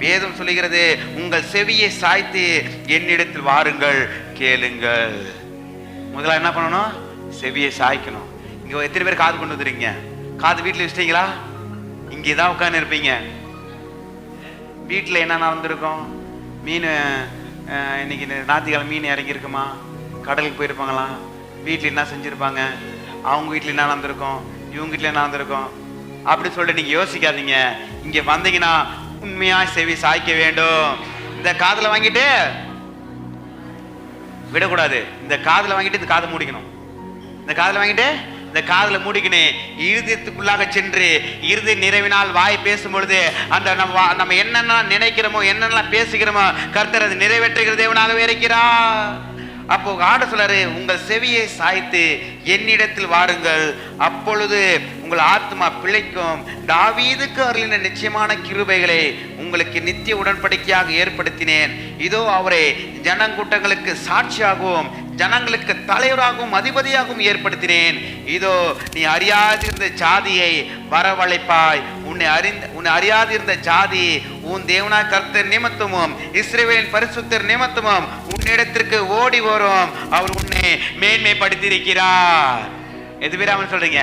வேதம் சொல்லுகிறது, உங்கள் செவியை சாய்த்து என்னிடத்தில் வாருங்கள், கேளுங்கள். முதல்ல என்ன பண்ணணும்? செவியை சாய்க்கணும். இங்க எத்தனை பேர் காது கொண்டு வந்துருங்க? காது வீட்டுல வச்சிட்டீங்களா? இங்கேதான் உட்கார்ந்து இருப்பீங்க. வீட்டுல என்ன நடந்திருக்கும்? மீன் இன்னைக்கு ஞாயிற்றுக்கிழமை மீன் இறங்கி இருக்குமா? கடலுக்கு போயிருப்பாங்களா? வீட்டுல என்ன செஞ்சிருப்பாங்க? அவங்க வீட்டுல என்ன நடந்திருக்கும்? இவங்க வீட்டுல என்ன நடந்திருக்கும்? அப்படி சொல்லிட்டு நீங்க யோசிக்காதீங்க. இங்க வந்தீங்கன்னா உண்மையா செவி சாய்க்க வேண்டும். இந்த காதுல வாங்கிட்டு விடக்கூடாது. இந்த காதுல வாங்கிட்டு இந்த காதை மூடிக்கணும். இந்த காதுல வாங்கிட்டு இந்த காதுல மூடிக்கணும். இருதயத்துக்குள்ளாக சென்று இருதய நிறைவினால் வாய் பேசும் பொழுது அந்த நம்ம என்னென்ன நினைக்கிறோமோ, என்னென்ன பேசுகிறோமோ, கர்த்தர் அது நிறைவேற்றுகிற தேவனாகவே இருக்கிறார். அப்போ ஆட சொல்றாரு, உங்கள் செவியை சாய்த்து என்னிடத்தில் வாருங்கள், அப்பொழுது உங்கள் ஆத்மா பிழைக்கும். தாவீதுக்கு அருளின நிச்சயமான கிருபைகளை உங்களுக்கு நித்திய உடன்படிக்கையாக ஏற்படுத்தினேன். இதோ அவரை ஜனக்கூட்டங்களுக்கு சாட்சியாகவும் ஜனங்களுக்கு தலைவராகவும் அதிபதியாகவும் ஏற்படுத்தினேன். இதோ நீ அறியாதிருந்த ஜாதியை வரவழைப்பாய். உன்னை அறியாதிருந்த ஜாதி உன் தேவனாய் கர்த்தர் நிமித்தமும் இஸ்ரவேலின் பரிசுத்தர் நிமித்தமும் உன்னிடத்திற்கு ஓடி வரும். அவர் உன்னை மேன்மைப்படுத்தி இருக்கிறார். எது பேர் அவன் சொல்றீங்க?